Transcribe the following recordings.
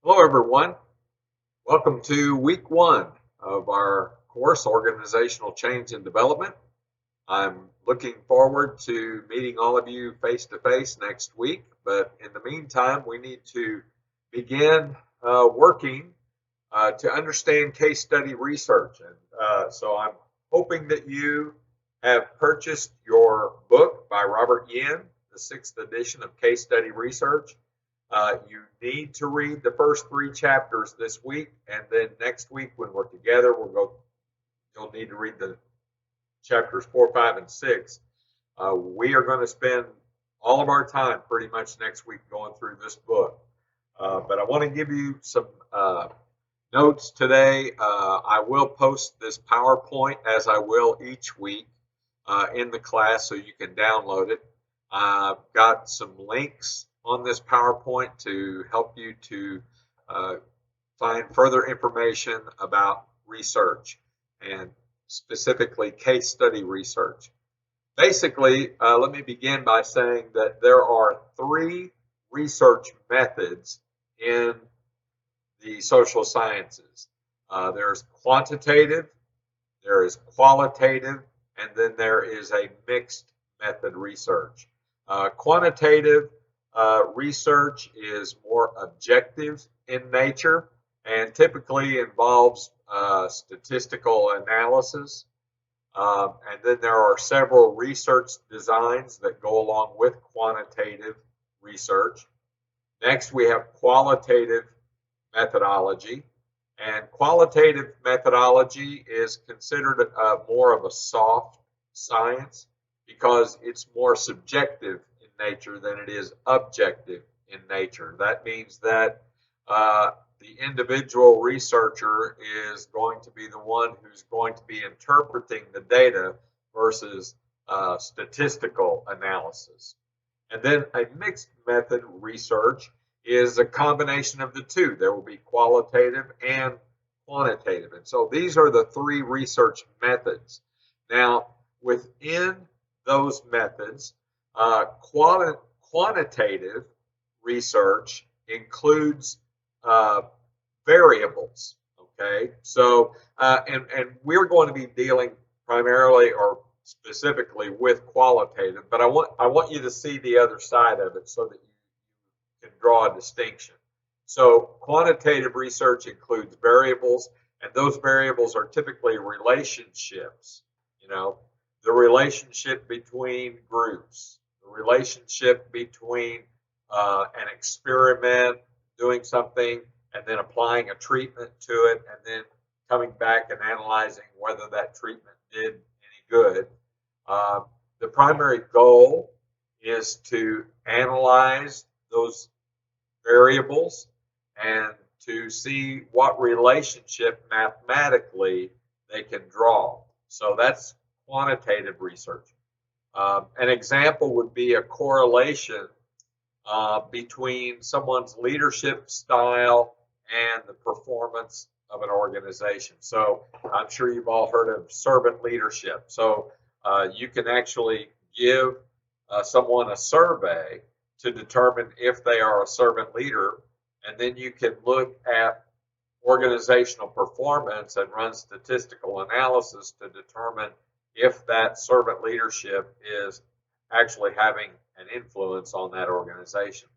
Hello, everyone. Welcome to week one of our course, Organizational Change and Development. I'm looking forward to meeting all of you face to face next week. But in the meantime, we need to begin working to understand case study research. And so I'm hoping that you have purchased your book by Robert Yin, the sixth edition of Case Study Research. You need to read the first three chapters this week, and then next week when we're together, you'll need to read the chapters 4, 5, and 6. We are going to spend all of our time pretty much next week going through this book. But I want to give you some notes today. I will post this PowerPoint as I will each week in the class so you can download it. I've got some links on this PowerPoint to help you to find further information about research and specifically case study research. Basically, let me begin by saying that there are three research methods in the social sciences. There's quantitative, there is qualitative, and then there is a mixed method research. Quantitative research is more objective in nature and typically involves statistical analysis. And then there are several research designs that go along with quantitative research. Next, we have qualitative methodology. And qualitative methodology is considered more of a soft science because it's more subjective in nature than it is objective in nature. That means that the individual researcher is going to be the one who's going to be interpreting the data versus statistical analysis. And then a mixed method research is a combination of the two. There will be qualitative and quantitative. And so these are the three research methods. Now, within those methods, quantitative research includes variables. Okay, so and we're going to be dealing primarily or specifically with qualitative, but I want you to see the other side of it so that you can draw a distinction. So quantitative research includes variables, and those variables are typically relationships. You know, the relationship between groups, the relationship between an experiment, doing something, and then applying a treatment to it, and then coming back and analyzing whether that treatment did any good. The primary goal is to analyze those variables and to see what relationship mathematically they can draw. So that's quantitative research. An example would be a correlation between someone's leadership style and the performance of an organization. So I'm sure you've all heard of servant leadership. So you can actually give someone a survey to determine if they are a servant leader, and then you can look at organizational performance and run statistical analysis to determine if that servant leadership is actually having an influence on that organization.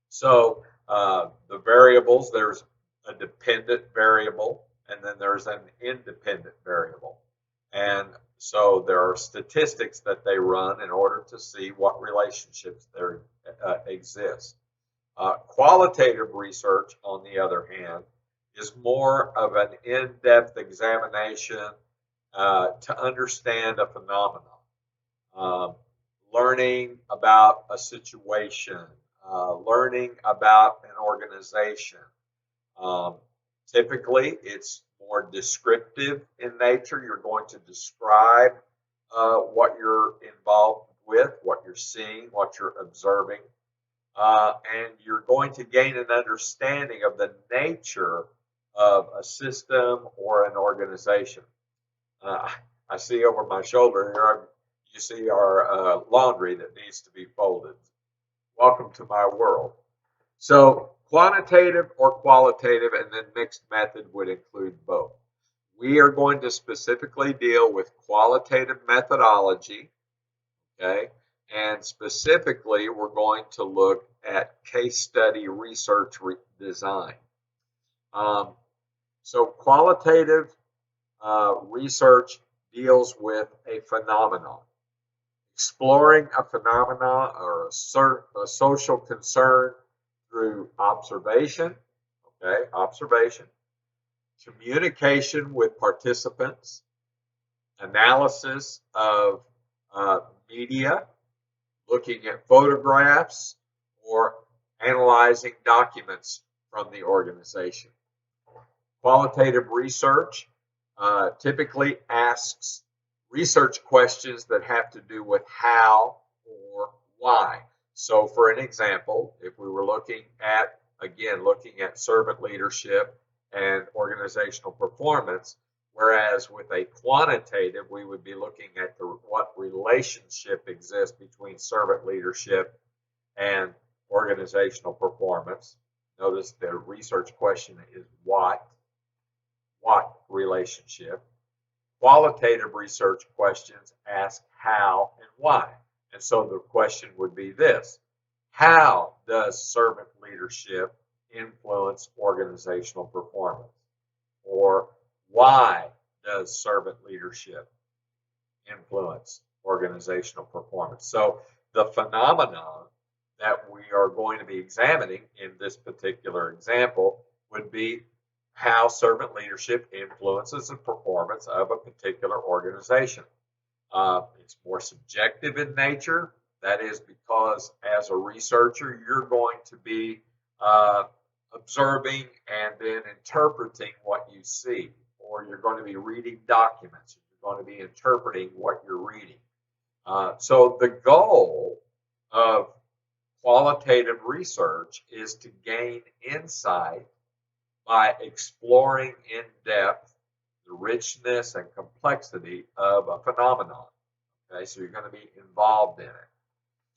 So the variables, there's a dependent variable, and then there's an independent variable. And so there are statistics that they run in order to see what relationships there exist. Qualitative research, on the other hand, is more of an in-depth examination to understand a phenomenon. Learning about a situation, learning about an organization. Typically, it's more descriptive in nature. You're going to describe what you're involved with, what you're seeing, what you're observing, and you're going to gain an understanding of the nature of a system or an organization. I see over my shoulder here, you see our laundry that needs to be folded. Welcome to my world. So quantitative or qualitative, and then mixed method would include both. We are going to specifically deal with qualitative methodology, okay? And specifically, we're going to look at case study research design. So qualitative research deals with a phenomenon, exploring a phenomenon or a social concern through observation, okay, observation, communication with participants, analysis of media, looking at photographs, or analyzing documents from the organization. Qualitative research typically asks research questions that have to do with how or why. So for an example, if we were looking at servant leadership and organizational performance, whereas with a quantitative, we would be looking at what relationship exists between servant leadership and organizational performance. Notice the research question is what relationship. Qualitative research questions ask how and why. And so the question would be this: how does servant leadership influence organizational performance? Or why does servant leadership influence organizational performance? So the phenomenon that we are going to be examining in this particular example would be how servant leadership influences the performance of a particular organization. It's more subjective in nature. That is because as a researcher, you're going to be observing and then interpreting what you see, or you're going to be reading documents. You're going to be interpreting what you're reading. So the goal of qualitative research is to gain insight by exploring in depth the richness and complexity of a phenomenon. Okay, so you're going to be involved in it.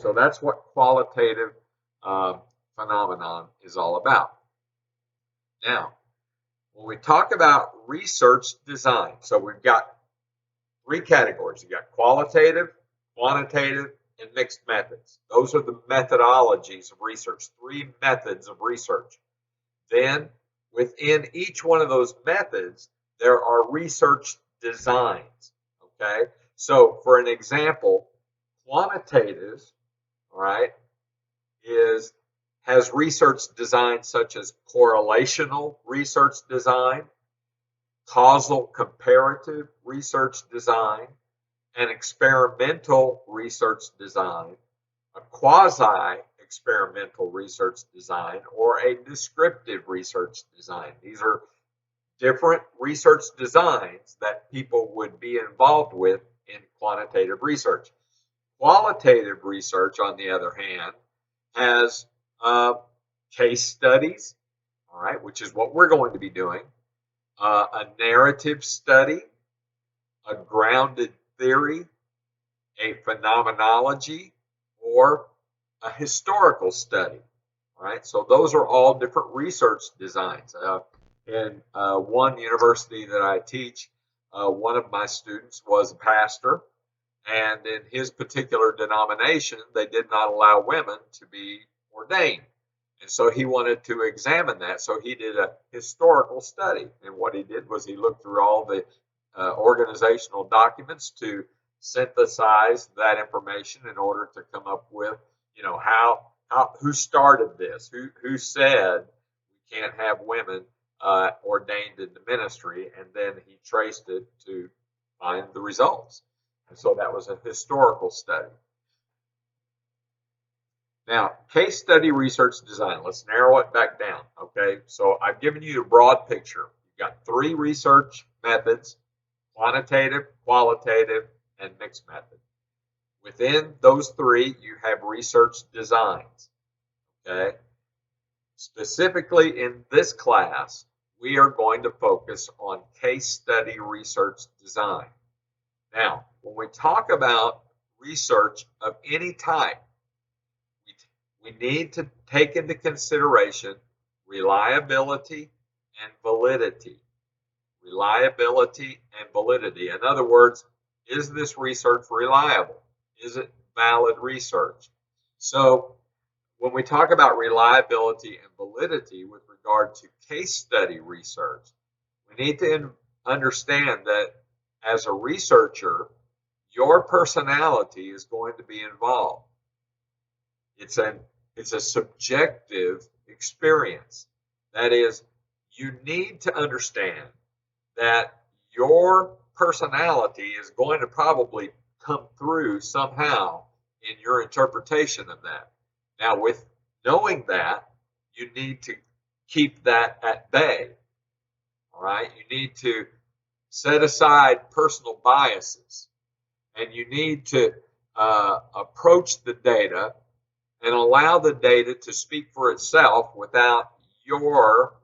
So that's what qualitative phenomenon is all about. Now, when we talk about research design, so we've got three categories. You've got qualitative, quantitative, and mixed methods. Those are the methodologies of research, three methods of research. Then within each one of those methods, there are research designs, okay? So for an example, quantitative, all right, has research design such as correlational research design, causal comparative research design, an experimental research design, a quasi-experimental research design, or a descriptive research design. These are different research designs that people would be involved with in quantitative research. Qualitative research, on the other hand, has case studies, all right, which is what we're going to be doing, a narrative study, a grounded theory, a phenomenology, or a historical study. All right, so those are all different research designs. In one university that I teach, one of my students was a pastor, and in his particular denomination, they did not allow women to be ordained. And so he wanted to examine that. So he did a historical study. And what he did was he looked through all the organizational documents to synthesize that information in order to come up with, who started this, who said we can't have women ordained in the ministry, and then he traced it to find the results. And so that was a historical study. Now, case study research design, let's narrow it back down, okay? So I've given you a broad picture. You've got three research methods: quantitative, qualitative, and mixed method. Within those three, you have research designs, okay? Specifically in this class, we are going to focus on case study research design. Now, when we talk about research of any type, we need to take into consideration reliability and validity. Reliability and validity. In other words, is this research reliable? Is it valid research? So when we talk about reliability and validity with regard to case study research, we need to understand that as a researcher, your personality is going to be involved. It's a subjective experience. That is, you need to understand that your personality is going to probably come through somehow in your interpretation of that. Now, with knowing that, you need to keep that at bay. All right, you need to set aside personal biases, and you need to approach the data and allow the data to speak for itself without your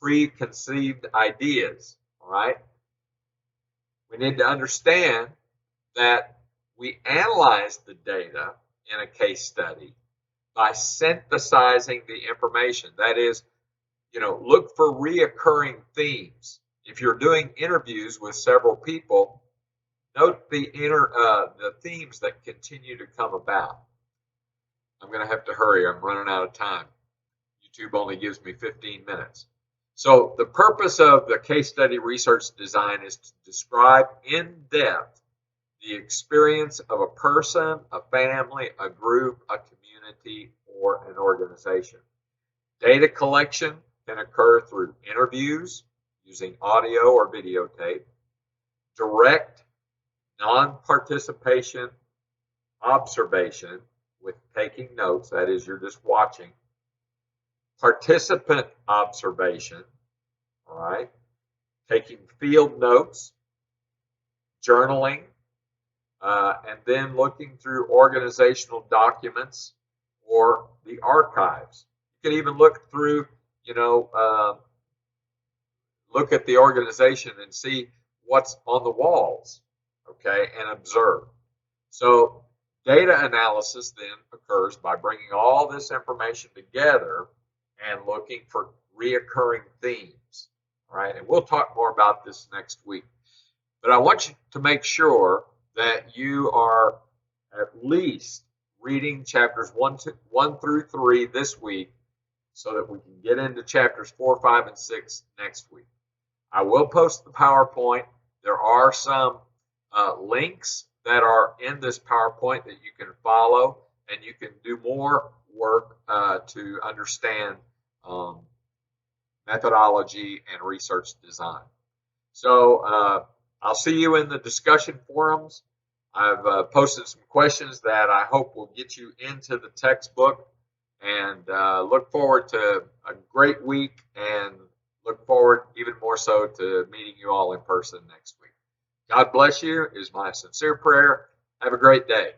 preconceived ideas. All right, we need to understand that we analyze the data in a case study by synthesizing the information. That is, look for reoccurring themes. If you're doing interviews with several people, note the themes that continue to come about. I'm going to have to hurry. I'm running out of time. YouTube only gives me 15 minutes. So the purpose of the case study research design is to describe in depth the experience of a person, a family, a group, a community, or an organization. Data collection can occur through interviews using audio or videotape, direct non-participation observation with taking notes, that is, you're just watching, participant observation, all right, taking field notes, journaling, and then looking through organizational documents or the archives. You can even look through, look at the organization and see what's on the walls, okay, and observe. So data analysis then occurs by bringing all this information together and looking for reoccurring themes, all right? And we'll talk more about this next week. But I want you to make sure that you are at least reading chapters 1 through 3 this week so that we can get into chapters 4, 5, and 6 next week. I will post the PowerPoint. There are some links that are in this PowerPoint that you can follow, and you can do more work to understand methodology and research design. So I'll see you in the discussion forums. I've posted some questions that I hope will get you into the textbook, and look forward to a great week, and look forward even more so to meeting you all in person next week. God bless you is my sincere prayer. Have a great day.